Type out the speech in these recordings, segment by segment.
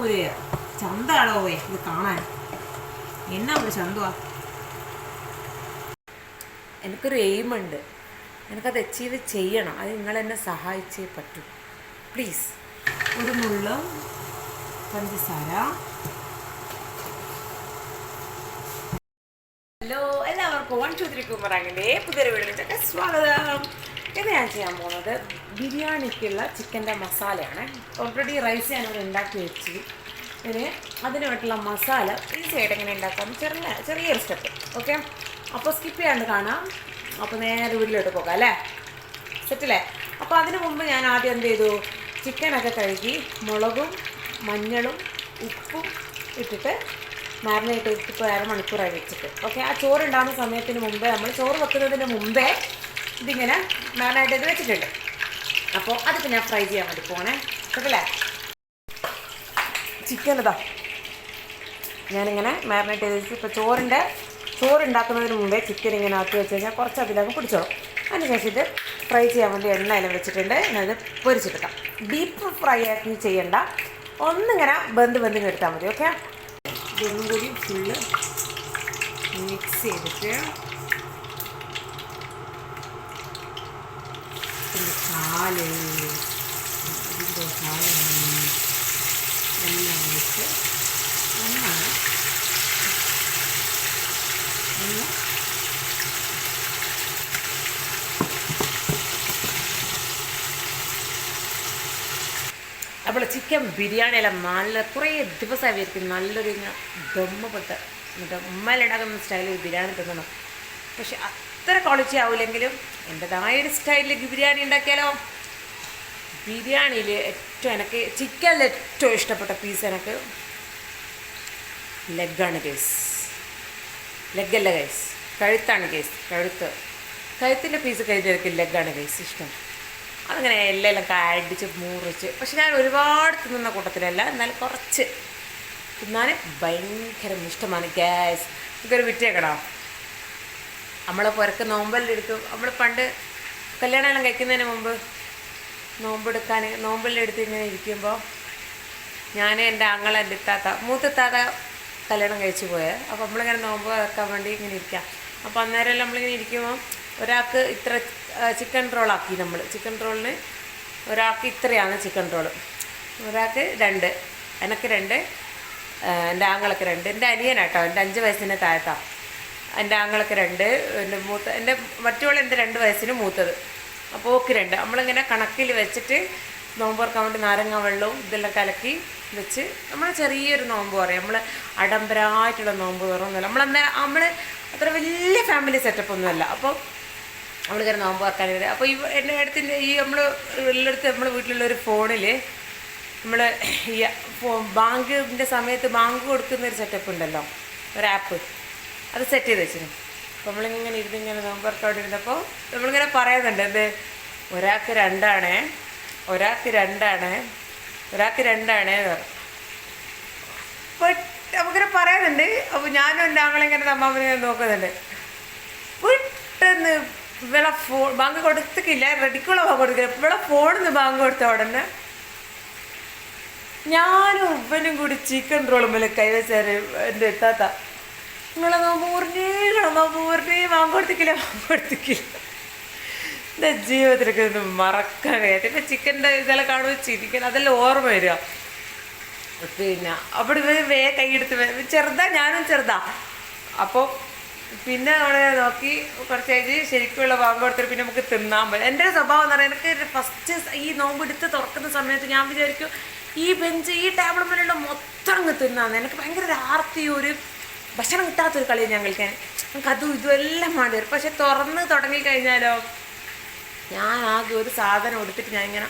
ഒരു ചന്തയാണോ ഇത് കാണാൻ? എന്നാ ഒരു ചന്തമാ. എനിക്കൊരു എയിമുണ്ട്, എനിക്കത് അച്ചീവ് ചെയ്യണം. അത് നിങ്ങൾ എന്നെ സഹായിച്ചേ പറ്റൂ. പ്ലീസ്. ഒരു നുള്ള പഞ്ചസാര. ഹലോ, എല്ലാവർക്കും 1 2 3 കുമറാങ്ങിൻ്റെ പുതിയൊരു വീഡിയോയിലേക്ക് സ്വാഗതം. ഇത് ഞാൻ ചെയ്യാൻ പോകുന്നത് ബിരിയാണിക്കുള്ള ചിക്കൻ്റെ മസാലയാണ്. ഓൾറെഡി റൈസ് ഞാനിവിടെ ഉണ്ടാക്കി വെച്ച്. ഇനി അതിനായിട്ടുള്ള മസാല ഈസിയായിട്ട് എങ്ങനെ ഉണ്ടാക്കാം, ചെറിയൊരു സ്റ്റെപ്പ്. ഓക്കെ, അപ്പോൾ സ്കിപ്പ് ചെയ്യാണ്ട് കാണാം. അപ്പോൾ നേരെ വീട്ടിലോട്ട് പോകാം അല്ലേ? സെറ്റല്ലേ? അപ്പോൾ അതിന് മുമ്പ് ഞാൻ ആദ്യം എന്ത് ചെയ്തു, ചിക്കനൊക്കെ കഴുകി മുളകും മഞ്ഞളും ഉപ്പും ഇട്ടിട്ട് മാരിനേറ്റ് ചെയ്തിട്ട് ഇപ്പോൾ അരമണിക്കൂറായി വെച്ചിട്ട്. ഓക്കെ, ആ ചോറുണ്ടാകുന്ന സമയത്തിന് മുമ്പേ, നമ്മൾ ചോറ് വെക്കുന്നതിന് മുമ്പേ ഇതിങ്ങനെ മാരിനേറ്റ് ചെയ്ത് വെച്ചിട്ടുണ്ട്. അപ്പോൾ അതിപ്പോൾ ഞാൻ ഫ്രൈ ചെയ്യാൻ വേണ്ടി പോകണേ. കേട്ടല്ലേ? ചിക്കൻ ഇതാ ഞാനിങ്ങനെ മാരിനേറ്റ് ചെയ്ത് വെച്ച് ഇപ്പോൾ ചോറുണ്ടാക്കുന്നതിന് മുമ്പേ ചിക്കൻ ഇങ്ങനെ ആക്കി വെച്ച് കഴിഞ്ഞാൽ കുറച്ച് അതിലങ്ങ് പിടിച്ചോളും. അതിനുശേഷം ഇത് ഫ്രൈ ചെയ്യാൻ വേണ്ടി എണ്ണയിലും വെച്ചിട്ടുണ്ട്. ഞാനത് പൊരിച്ചെടുക്കാം. ഡീപ്പ് ഫ്രൈ ആക്കി ചെയ്യണ്ട, ഒന്നിങ്ങനെ ബന്ധം എടുത്താൽ മതി. ഓക്കെ, ഇതൊന്നും കൂടി ഫുള്ള് മിക്സ് ചെയ്തിട്ട് കാല് എല്ലാം വെച്ച് ഒന്നാണ് അപ്പോൾ ചിക്കൻ ബിരിയാണിയെല്ലാം നല്ല കുറേ ദിവസമായിരിക്കും നല്ലൊരു ദമ്മപ്പെട്ട് എന്നിട്ട് ഉമ്മയിലുണ്ടാക്കുന്ന സ്റ്റൈലിൽ ബിരിയാണി തിന്നണം. പക്ഷെ അത്ര ക്വാളിറ്റി ആവില്ലെങ്കിലും എൻ്റെതായൊരു സ്റ്റൈലിൽ ബിരിയാണി ഉണ്ടാക്കിയാലോ. ബിരിയാണിയിൽ എനിക്ക് ചിക്കനിൽ ഏറ്റവും ഇഷ്ടപ്പെട്ട പീസ് എനിക്ക് ലെഗാണ് കേസ്. ലെഗല്ല കേസ്, കഴുത്താണ് കേസ്. കഴുത്തിൻ്റെ പീസ് കഴിഞ്ഞ് എനിക്ക് ലെഗാണ് കേസ് ഇഷ്ടം. അതങ്ങനെ എല്ലാം അടിച്ച് മുറിച്ച്. പക്ഷെ ഞാൻ ഒരുപാട് തിന്നുന്ന കൂട്ടത്തിലല്ല, എന്നാലും കുറച്ച് തിന്നാൻ ഭയങ്കര ഇഷ്ടമാണ് ഗ്യാസ്. ഇതൊരു വിറ്റേക്കടാ. നമ്മളെ പുരക്ക് നോമ്പെല്ലാം എടുക്കും. നമ്മൾ പണ്ട് കല്യാണമെല്ലാം കഴിക്കുന്നതിന് മുമ്പ് നോമ്പെല്ലാം എടുത്ത് ഇങ്ങനെ ഇരിക്കുമ്പോൾ ഞാൻ എൻ്റെ ആങ്ങളെ എൻ്റെ മൂത്താത്ത കല്യാണം കഴിച്ച് പോയത്. അപ്പോൾ നമ്മളിങ്ങനെ നോമ്പ് വെക്കാൻ വേണ്ടി ഇങ്ങനെ ഇരിക്കാം. അപ്പോൾ അന്നേരം നമ്മളിങ്ങനെ ഇരിക്കുമ്പോൾ ഒരാൾക്ക് ഇത്ര ചിക്കൻ റോളാക്കി. നമ്മൾ ചിക്കൻ റോളിന് ഒരാൾക്ക് ഇത്രയാണ് ചിക്കൻ റോള്. ഒരാൾക്ക് 2, എനിക്ക് 2, എൻ്റെ ആങ്ങളൊക്കെ 2. എൻ്റെ അനിയനാട്ടോ, എൻ്റെ 5 വയസ്സിൻ്റെ താഴത്താണ്. എൻ്റെ ആങ്ങളൊക്കെ 2, എൻ്റെ മറ്റുള്ള എൻ്റെ 2 വയസ്സിന് മൂത്തത്. അപ്പോൾ ഓക്ക് 2. നമ്മളിങ്ങനെ കണക്കിൽ വെച്ചിട്ട് നോമ്പ് തുറക്കാൻ വേണ്ടി നാരങ്ങ വെള്ളവും ഇതെല്ലാം കലക്കി വെച്ച് നമ്മൾ ചെറിയൊരു നോമ്പ് പറയും. നമ്മൾ ആഡംബരമായിട്ടുള്ള നോമ്പ് തുറന്നില്ല. നമ്മൾ അത്ര വലിയ ഫാമിലി സെറ്റപ്പൊന്നുമല്ല. അപ്പോൾ നമ്മളിങ്ങനെ നോമ്പ് തുറക്കാൻ വരും. അപ്പോൾ എൻ്റെ അടുത്തിൻ്റെ നമ്മൾ വീട്ടിലുള്ളൊരു ഫോണിൽ നമ്മൾ ഈ ബാങ്കിൻ്റെ സമയത്ത് ബാങ്ക് കൊടുക്കുന്നൊരു സെറ്റപ്പ് ഉണ്ടല്ലോ, ഒരു ആപ്പ്, അത് സെറ്റ് ചെയ്ത് വെച്ചിരുന്നു. അപ്പോൾ നമ്മളിങ്ങനെ ഇരുന്നിങ്ങനെ നോമ്പ് തുറക്കാൻ ഇരുന്നപ്പോൾ നമ്മളിങ്ങനെ പറയുന്നുണ്ട്, എന്ത് ഒരാൾക്ക് 2 അപ്പോൾ നമുക്കിങ്ങനെ പറയുന്നുണ്ട്. അപ്പോൾ ഞാനും എൻ്റെ ആങ്ങളിങ്ങനെ അമ്മാവനെ നോക്കുന്നുണ്ട്. പെട്ടെന്ന് ഇവിടെ ബാങ്ക് കൊടുത്തിക്കില്ല, റെഡിക്കുള്ള ബാങ്ക് കൊടുക്കില്ല. ഇവിടെ ഫോണിൽ നിന്ന് ബാങ്ക് കൊടുത്ത ഉടനെ ഞാനും ഉപ്പനും കൂടി ചിക്കൻ റോളുമ്പോൾ കൈവച്ചാൽ എൻ്റെ എത്താത്ത നിങ്ങളെ നോമ്പ് പൂർണ്ണേ ബാങ്ക് കൊടുത്തിക്കില്ല. എൻ്റെ ജീവിതത്തിലൊക്കെ ഒന്ന് മറക്കാൻ കഴിയാത്ത. ഇപ്പം ചിക്കൻ്റെ ഇതെല്ലാം കാണുമ്പോൾ ചിരിക്കണം, അതെല്ലാം ഓർമ്മ വരിക. പിന്നെ അവിടെ കൈയെടുത്ത് ഞാനും ചെറുതാ. അപ്പോൾ പിന്നെ അവിടെ നോക്കി കുറച്ച് കഴിഞ്ഞ് ശരിക്കുള്ള ബാങ്ക് കൊടുത്തിട്ട് പിന്നെ നമുക്ക് തിന്നാൻ പറ്റും. എൻ്റെ ഒരു സ്വഭാവം എന്ന് പറയുന്നത്, എനിക്ക് ഫസ്റ്റ് ഈ നോമ്പ് എടുത്ത് തുറക്കുന്ന സമയത്ത് ഞാൻ വിചാരിക്കും ഈ ടേബിൾ മേലുള്ള മൊത്തം അങ്ങ് തിന്നാന്ന്. എനിക്ക് ഭയങ്കര ആർത്തി, ഒരു ഭക്ഷണം കിട്ടാത്തൊരു കളി ഞാൻ കളിക്കാൻ. നമുക്ക് അതും ഇതുമെല്ലാം വേണ്ടി വരും. പക്ഷെ തുറന്ന് തുടങ്ങിക്കഴിഞ്ഞാലോ ഞാൻ ആകെ ഒരു സാധനം എടുത്തിട്ട് ഞാൻ ഇങ്ങനെ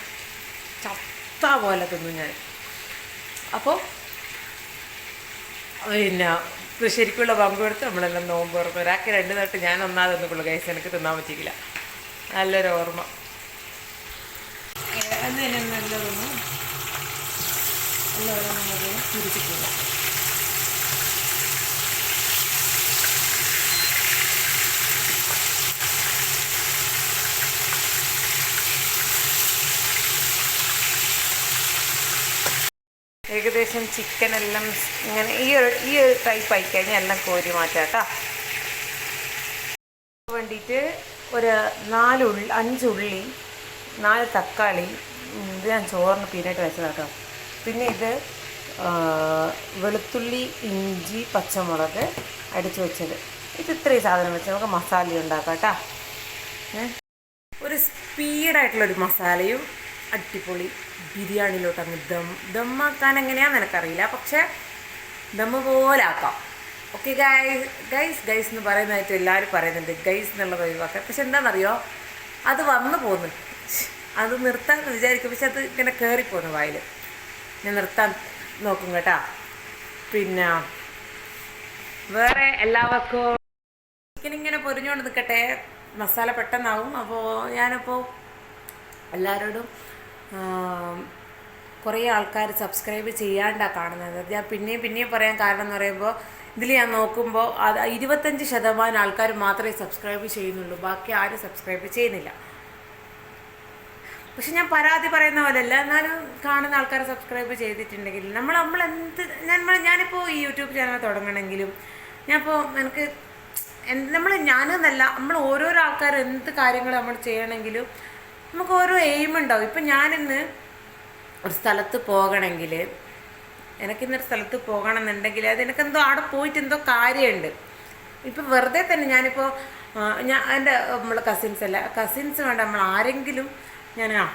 ചത്ത പോലെ തിന്നു ഞാൻ. അപ്പോൾ പിന്നെ ശരിക്കുള്ള ബാങ്ക് കൊടുത്ത് നമ്മളെല്ലാം നോമ്പ് തുറക്കും. ഒരാൾക്ക് 2 തൊട്ട് ഞാൻ ഒന്നാമതൊന്നുള്ളൂ കഴിച്ച്, എനിക്ക് തിന്നാൻ പറ്റിയില്ല. നല്ലൊരു ഓർമ്മ. നല്ലതൊന്നും തിരിച്ചിട്ടില്ല. ഏകദേശം ചിക്കനെല്ലാം ഇങ്ങനെ ഈ ഒരു ടൈപ്പ് ആയിക്കഴിഞ്ഞാൽ എല്ലാം കോരി മാറ്റാം കേട്ടോ. വേണ്ടിയിട്ട് ഒരു 5 ഉള്ളി 4 തക്കാളി, ഇത് ഞാൻ ചോറിന് പീനായിട്ട് വെച്ചതാണ് കേട്ടോ. പിന്നെ ഇത് വെളുത്തുള്ളി, ഇഞ്ചി, പച്ചമുളക് അടിച്ചു വെച്ചത്. ഇത് ഇത്രയും സാധനം വെച്ച് നമുക്ക് മസാല ഉണ്ടാക്കാം കേട്ടോ. ഒരു സ്പീഡായിട്ടുള്ളൊരു മസാലയും അടിപൊളി ബിരിയാണിയിലോട്ട് അങ്ങ് ദമ്മാക്കാൻ എങ്ങനെയാണെന്ന് എനിക്കറിയില്ല, പക്ഷേ ദമ്മ് പോലെ ആക്കാം. ഓക്കെ ഗൈസ് എന്ന് പറയുന്നതായിട്ട് എല്ലാവരും പറയുന്നുണ്ട്, ഗൈസ് എന്നുള്ളത് ഒഴിവാക്കാം. പക്ഷെ എന്താണെന്നറിയോ, അത് വന്നു പോന്നു, അത് നിർത്താൻ വിചാരിക്കും, പക്ഷെ അത് ഇങ്ങനെ കയറിപ്പോന്നു വായിൽ. ഞാൻ നിർത്താൻ നോക്കും കേട്ടോ. പിന്നെ വേറെ എല്ലാവർക്കും ചിക്കനിങ്ങനെ പൊരിഞ്ഞുകൊണ്ട് നിൽക്കട്ടെ, മസാല പെട്ടെന്നാവും. അപ്പോൾ ഞാനിപ്പോൾ എല്ലാവരോടും കുറേ ആൾക്കാർ സബ്സ്ക്രൈബ് ചെയ്യാണ്ടാണ് കാണുന്നത്. ഞാൻ പിന്നെയും പറയാൻ കാരണം എന്ന് പറയുമ്പോൾ, ഇതിൽ ഞാൻ നോക്കുമ്പോൾ അത് 25% ആൾക്കാർ മാത്രമേ സബ്സ്ക്രൈബ് ചെയ്യുന്നുള്ളൂ, ബാക്കി ആരും സബ്സ്ക്രൈബ് ചെയ്യുന്നില്ല. പക്ഷെ ഞാൻ പരാതി പറയുന്ന പോലെയല്ല, എന്നാലും കാണുന്ന ആൾക്കാർ സബ്സ്ക്രൈബ് ചെയ്തിട്ടുണ്ടെങ്കിൽ ഞാനിപ്പോൾ ഈ യൂട്യൂബ് ചാനൽ തുടങ്ങണമെങ്കിലും എനിക്ക് ഞാനെന്നല്ല, നമ്മൾ ഓരോരോ ആൾക്കാർ എന്ത് കാര്യങ്ങൾ നമ്മൾ ചെയ്യണമെങ്കിലും നമുക്ക് ഓരോ എയിം ഉണ്ടാവും. ഇപ്പം ഞാനിന്ന് ഒരു സ്ഥലത്ത് പോകണമെങ്കിൽ, എനിക്കിന്നൊരു സ്ഥലത്ത് പോകണം എന്നുണ്ടെങ്കിൽ അതെനിക്കെന്തോ അവിടെ പോയിട്ട് എന്തോ കാര്യമുണ്ട്. ഇപ്പം വെറുതെ തന്നെ ഞാനിപ്പോൾ എൻ്റെ നമ്മളെ കസിൻസ് വേണ്ട, നമ്മൾ ആരെങ്കിലും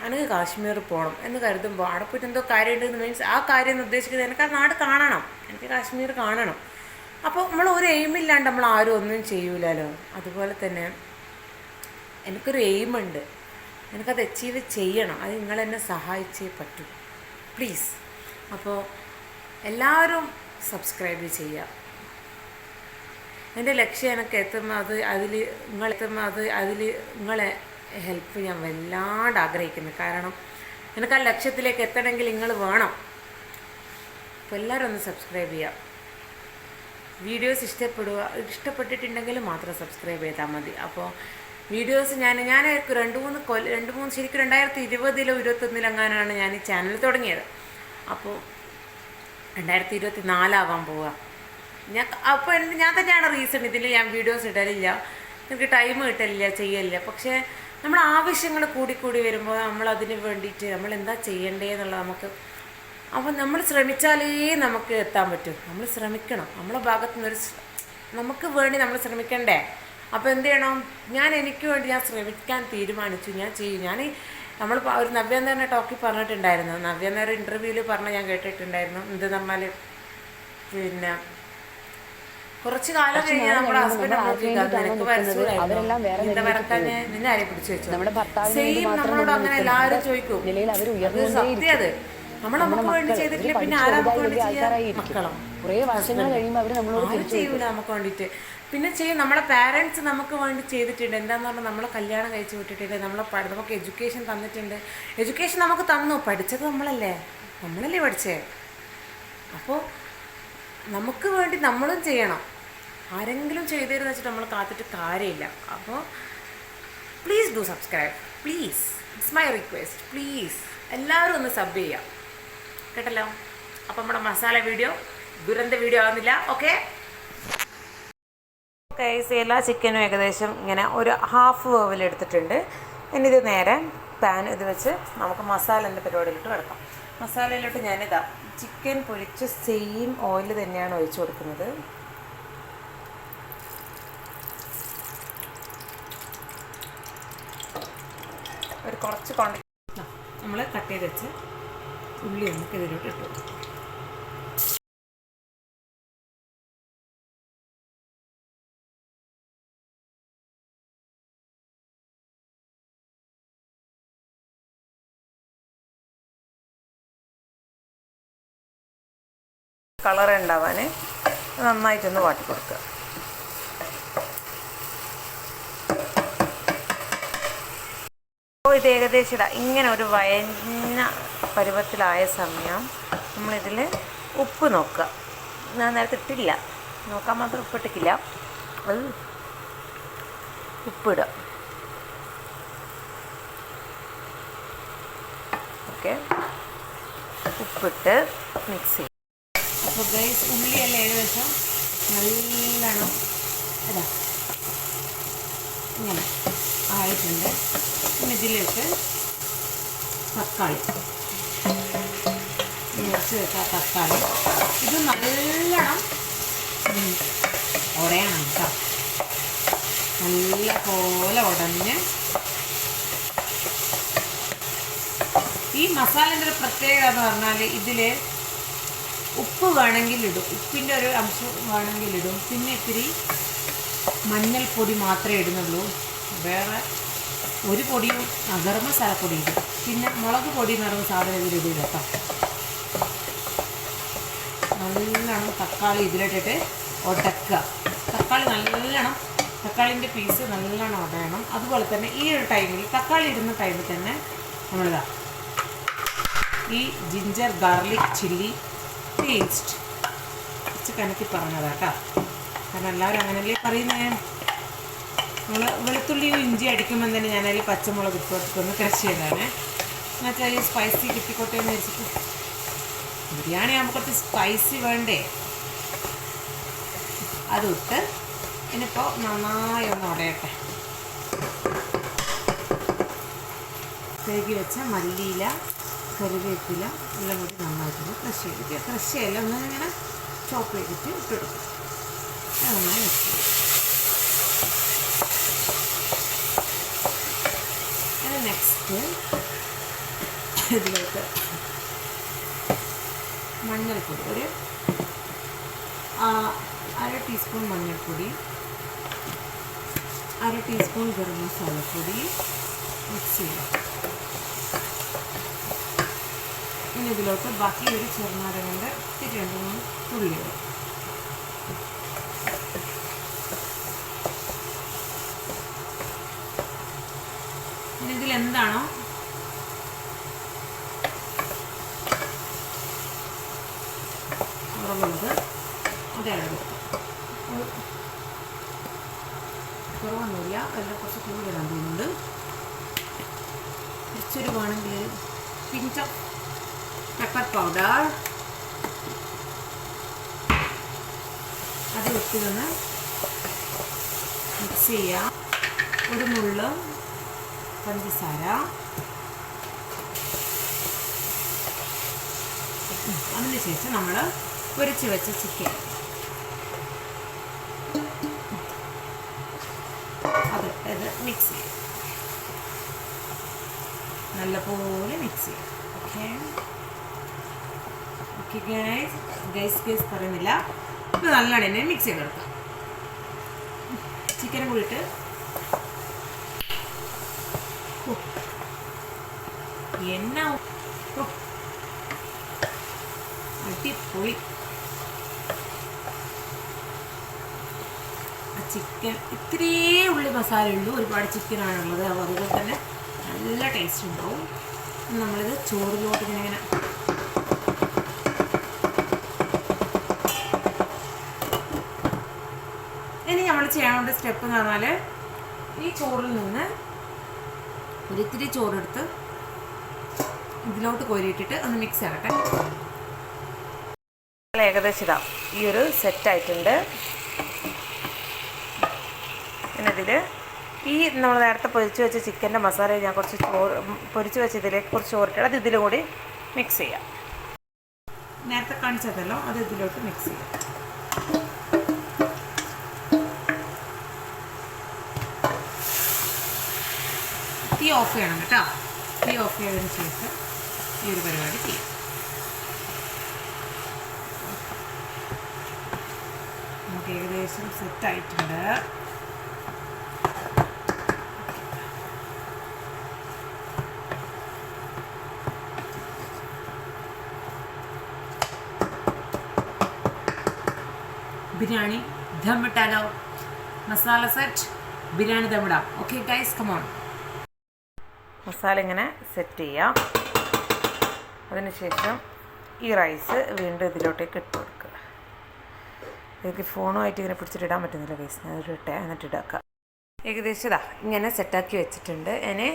എനിക്ക് കാശ്മീർ പോകണം എന്ന് കരുതുമ്പോൾ അവിടെ പോയിട്ട് എന്തോ കാര്യമുണ്ടെന്ന് മീൻസ് ആ കാര്യം എന്ന് ഉദ്ദേശിക്കുന്നത് എനിക്ക് ആ നാട് കാണണം, എനിക്ക് കാശ്മീർ കാണണം. അപ്പോൾ നമ്മൾ ഒരു എയിമില്ലാണ്ട് നമ്മൾ ആരും ഒന്നും ചെയ്യൂലല്ലോ. അതുപോലെ തന്നെ എനിക്കൊരു എയിമുണ്ട്, എനിക്കത് അച്ചീവ് ചെയ്യണം. അത് നിങ്ങളെന്നെ സഹായിച്ചേ പറ്റൂ, പ്ലീസ്. അപ്പോൾ എല്ലാവരും സബ്സ്ക്രൈബ് ചെയ്യുക. എൻ്റെ ലക്ഷ്യം എനിക്ക് എത്തുമ്പോൾ അതിൽ നിങ്ങളെ ഹെൽപ്പ് ഞാൻ വല്ലാണ്ട് ആഗ്രഹിക്കുന്നു. കാരണം എനിക്ക് ആ ലക്ഷ്യത്തിലേക്ക് എത്തണമെങ്കിൽ നിങ്ങൾ വേണം. അപ്പോൾ എല്ലാവരും ഒന്ന് സബ്സ്ക്രൈബ് ചെയ്യുക. വീഡിയോസ് ഇഷ്ടപ്പെട്ടിട്ടുണ്ടെങ്കിൽ മാത്രം സബ്സ്ക്രൈബ് ചെയ്താൽ മതി. അപ്പോൾ വീഡിയോസ് ഞാൻ 2-3 ശരിക്കും 2020-ലോ 2021-ലോ ഞാൻ ഈ ചാനൽ തുടങ്ങിയത്. അപ്പോൾ 2024 ആവാൻ പോവുക. അപ്പോൾ ഞാൻ തന്നെയാണ് റീസൺ. ഇതിൽ ഞാൻ വീഡിയോസ് ഇടലില്ല, എനിക്ക് ടൈം കിട്ടലില്ല, ചെയ്യലില്ല. പക്ഷേ നമ്മൾ ആവശ്യങ്ങൾ കൂടി വരുമ്പോൾ നമ്മളതിന് വേണ്ടിയിട്ട് നമ്മൾ എന്താ ചെയ്യേണ്ടതെന്നുള്ളത് അപ്പോൾ നമ്മൾ ശ്രമിച്ചാലേ നമുക്ക് എത്താൻ പറ്റും. നമ്മൾ ശ്രമിക്കണം, നമ്മളെ ഭാഗത്തു നിന്നൊരു നമുക്ക് വേണ്ടി നമ്മൾ ശ്രമിക്കണ്ടേ. അപ്പോൾ എന്ത് ചെയ്യണം, എനിക്ക് വേണ്ടി ഞാൻ ശ്രമിക്കാൻ തീരുമാനിച്ചു, ഞാൻ ചെയ്യും. നമ്മൾ ഒരു നവ്യ ടോക്കിൽ പറഞ്ഞിട്ടുണ്ടായിരുന്നു, നവ്യ ഇൻ്റർവ്യൂവിൽ ഞാൻ കേട്ടിട്ടുണ്ടായിരുന്നു. എന്ത് നമ്മൾ പിന്നെ കുറച്ച് കാലം കഴിഞ്ഞാൽ നമ്മുടെ ഹസ്ബൻഡ് നിനക്ക് വരച്ചൂടായിരുന്നു, വരക്കാൻ നിന്നെ ആരെ പിടിച്ചു വെച്ചു. സെയിം നമ്മളോട് അങ്ങനെ എല്ലാവരും ചോദിക്കും. സത്യം അത് നമുക്ക് വേണ്ടി ചെയ്തിട്ടില്ല, പിന്നെ ആരാ നമുക്ക് വേണ്ടി ചെയ്യാൻ? മക്കളും ചെയ്യൂല നമുക്ക് വേണ്ടിയിട്ട്. പിന്നെ ചെയ്യും നമ്മളെ പാരൻസ് നമുക്ക് വേണ്ടി ചെയ്തിട്ടുണ്ട്. എന്താന്ന് പറഞ്ഞാൽ നമ്മളെ കല്യാണം കഴിച്ച് വിട്ടിട്ടുണ്ട്, നമുക്ക് എഡ്യൂക്കേഷൻ തന്നിട്ടുണ്ട്. എഡ്യൂക്കേഷൻ നമുക്ക് തന്നു, പഠിച്ചത് നമ്മളല്ലേ പഠിച്ചേ. അപ്പോൾ നമുക്ക് വേണ്ടി നമ്മളും ചെയ്യണം. ആരെങ്കിലും ചെയ്തതെന്ന് വെച്ചിട്ട് നമ്മൾ കാത്തിട്ട് കാര്യമില്ല. അപ്പോൾ please do subscribe, please, it's my request, please എല്ലാവരും ഒന്ന് സബ് ചെയ്യാം കേട്ടല്ലോ. അപ്പം നമ്മുടെ മസാല വീഡിയോ ദുരന്ത വീഡിയോ ആവുന്നില്ല. ഓക്കെ എല്ലാ ചിക്കനും ഏകദേശം ഇങ്ങനെ ഒരു ഹാഫ് വേവിലെടുത്തിട്ടുണ്ട്. ഇനി ഇത് നേരെ പാൻ ഇത് വെച്ച് നമുക്ക് മസാലേൻ്റെ പരിപാടിയിലോട്ട് കിടക്കാം. മസാലയിലോട്ട് ഞാനിതാ ചിക്കൻ പൊരിച്ച സെയിം ഓയിൽ തന്നെയാണ് ഒഴിച്ചു കൊടുക്കുന്നത്. ഒരു കുറച്ച് ക്വാണ്ടിറ്റി നമ്മൾ കട്ട് ചെയ്ത് വെച്ച് ഉള്ളി നമുക്ക് ഇതിലോട്ട് ഇട്ടു. കളർ ഉണ്ടാവാൻ നന്നായിട്ടൊന്ന് വാട്ടി കൊടുക്കുക. അപ്പോൾ ഇത് ഏകദേശം ഇങ്ങനെ ഒരു വയഞ്ഞ പരുവത്തിലായ സമയം നമ്മളിതിൽ ഉപ്പ് നോക്കുക. ഞാൻ നേരത്തെ ഇട്ടില്ല, നോക്കാൻ മാത്രം ഉപ്പിട്ടിട്ടില്ല. അത് ഉപ്പിടുക. ഓക്കെ, ഉപ്പിട്ട് മിക്സ് ചെയ്യും. അപ്പോൾ ഗൈസ് ഉള്ളിയെല്ലാം ഏകദേശം നല്ലോണം അതാ ഇങ്ങനെ ആയിട്ടുണ്ട്. പിന്നെ ഇതിലേക്ക് തക്കാളി മുറിച്ച് വെച്ചാൽ തക്കാളി ഇത് നല്ലോണം ഉടയണം കേട്ടോ. നല്ല പോലെ ഉടഞ്ഞ് ഈ മസാലേൻ്റെ ഒരു പ്രത്യേകത എന്ന് പറഞ്ഞാൽ ഇതിൽ ഉപ്പ് വേണമെങ്കിലിടും, ഉപ്പിൻ്റെ ഒരു അംശം വേണമെങ്കിലിടും. പിന്നെ ഇത്തിരി മഞ്ഞൾപ്പൊടി മാത്രമേ ഇടുന്നുള്ളൂ, വേറെ ഒരു പൊടിയും ഗരം മസാലപ്പൊടി ഇടും. പിന്നെ മുളക് പൊടി എന്ന് പറയുന്ന സാധനം ഇതിലിടും കേട്ടോ. നല്ലോണം തക്കാളി ഇതിലിട്ടിട്ട് ഉടക്കുക. തക്കാളിൻ്റെ പീസ് നല്ലോണം ഉടയണം. അതുപോലെ തന്നെ ഈ ഒരു ടൈമിൽ തക്കാളി ഇടുന്ന ടൈമിൽ തന്നെ നമ്മളിതാ ഈ ജിഞ്ചർ ഗാർലിക് ചില്ലി പേസ്റ്റ് കുറച്ച് കനക്കി പറഞ്ഞതാട്ടോ. കാരണം എല്ലാവരും അങ്ങനെയല്ലേ പറയുന്നേ. നമ്മൾ വെളുത്തുള്ളിയും ഇഞ്ചി അടിക്കുമ്പോൾ തന്നെ ഞാനതിൽ പച്ചമുളക് ഇട്ടൊന്ന് ക്രഷ് ചെയ്തതാണ്. എന്നുവെച്ചാൽ ഈ സ്പൈസി കിട്ടിക്കോട്ടെ എന്ന് വെച്ചിട്ട്. ബിരിയാണി ആകുമ്പോൾ കുറച്ച് സ്പൈസി വേണ്ടേ, അതിട്ട് ഇനിയിപ്പോൾ നന്നായി ഒന്ന് ഉടയട്ടെ. കഴുകി വെച്ച മല്ലിയില, കറിവേപ്പില എല്ലാം കൂടി നന്നായിട്ടൊന്ന് ക്രഷ് ചെയ്തിട്ട്, ക്രഷ് ചെയ്യല്ല ഒന്നിങ്ങനെ ചോപ്പ് ചെയ്തിട്ട് ഇട്ടെടുക്കും. അത് നന്നായി മിക്സ് ചെയ്യും. അത് നെക്സ്റ്റ് ഇതിലേക്ക് മഞ്ഞൾപ്പൊടി ഒരു 1/2 ടീസ്പൂൺ മഞ്ഞൾപ്പൊടി, 1/2 ടീസ്പൂൺ ഗരം മസാലപ്പൊടി മിക്സ് ചെയ്യുക. ഇനി ഇതിലോട്ട് ബാക്കി ഒരു ചെറുനാരങ്ങൻ്റെ ഇത്തിരി 2-3 തുള്ളികൾ. ഇനി ഇതിലെന്താണോ കുറവുള്ളത് അതാണ് കുറവൊന്നുമില്ല, എല്ലാം കുറച്ച് കൂടുതലാണ് തോന്നുന്നുണ്ട്. കുറച്ചൊരു വേണമെങ്കിൽ പിഞ്ച് ഓഫ് പെപ്പർ പൗഡർ അത് ഇട്ടൊന്ന് മിക്സ് ചെയ്യാം. ഒരു നുള്ള് പഞ്ചസാര, അതിനുശേഷം നമ്മൾ പൊരിച്ച് വെച്ച ചിക്കൻ അതിട്ടത് മിക്സ് ചെയ്യും. നല്ലപോലെ മിക്സ് ചെയ്യും. ഓക്കെ ഗൈസ് പറയുന്നില്ല. ഇത് നല്ലോണം തന്നെ മിക്സ് ചെയ്തെടുക്കാം. ചിക്കനും കൂടിയിട്ട് എന്നാ അടിപൊളി. ചിക്കൻ ഇത്തിരി ഉള്ളി മസാല ഉള്ളൂ, ഒരുപാട് ചിക്കനാണുള്ളത്. അപ്പോൾ അതുപോലെ തന്നെ നല്ല ടേസ്റ്റ് ഉണ്ടാവും. നമ്മളിത് ചോറിലോട്ട് ഇങ്ങനെ ഇനി നമ്മൾ ചെയ്യാനുള്ള സ്റ്റെപ്പ് എന്ന് പറഞ്ഞാൽ ഈ ചോറിൽ നിന്ന് ഒരിത്തിരി ചോറെടുത്ത് ഇതിലോട്ട് കോരിയിട്ടിട്ട് ഒന്ന് മിക്സ് ആകട്ടെ. ഏകദേശം ഇതാ ഈ ഒരു സെറ്റായിട്ടുണ്ട്. പിന്നെ ഇതിൽ ഈ നമ്മൾ നേരത്തെ പൊരിച്ച് വെച്ച ചിക്കൻ്റെ മസാല ഞാൻ കുറച്ച് പൊരിച്ച് വെച്ച ഇതിലേക്ക് കുറച്ച് ചോറിട്ട് അത് ഇതിലും കൂടി മിക്സ് ചെയ്യാം. നേരത്തെ കാണിച്ചതല്ലോ അത് ഇതിലോട്ട് മിക്സ് ചെയ്യാം. തീ ഓഫ് ചെയ്യണം കേട്ടോ. തീ ഓഫ് ചെയ്തതിന് ശേഷം ഈ ഒരു പരിപാടി ചെയ്യാം. നമുക്ക് ഏകദേശം സെറ്റായിട്ടുണ്ട്. ബിരിയാണി ദം ഇട്ടാലോ? മസാല സെറ്റ്, ബിരിയാണി ദം ഇടാം. Okay guys come on. മസാല ഇങ്ങനെ സെറ്റ് ചെയ്യാം. അതിനുശേഷം ഈ റൈസ് വീണ്ടും ഇതിലോട്ടേക്ക് ഇട്ട് കൊടുക്കുക. എനിക്ക് ഫോണുമായിട്ട് ഇങ്ങനെ പിടിച്ചിട്ടിടാൻ പറ്റുന്നില്ല ഗൈസ്. ഞാൻ ഒരു ഇട്ടേ എന്നിട്ട് ഇടാക്കാം. ഏകദേശം ഇതാ ഇങ്ങനെ സെറ്റാക്കി വെച്ചിട്ടുണ്ട്. ഇനി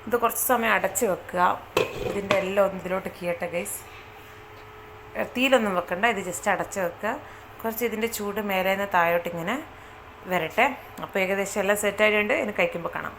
ഇത് കുറച്ച് സമയം അടച്ച് വെക്കുക. ഇതിൻ്റെ എല്ലാം ഒന്ന് ഇതിലോട്ട് കീയട്ടെ ഗൈസ്. തീയിലൊന്നും വെക്കണ്ട, ഇത് ജസ്റ്റ് അടച്ച് വെക്കുക. കുറച്ച് ഇതിൻ്റെ ചൂട് മേലെ നിന്ന് താഴോട്ട് ഇങ്ങനെ വരട്ടെ. അപ്പോൾ ഏകദേശം എല്ലാം സെറ്റായിട്ടുണ്ട്. ഇനി കഴിക്കുമ്പോൾ കാണാം.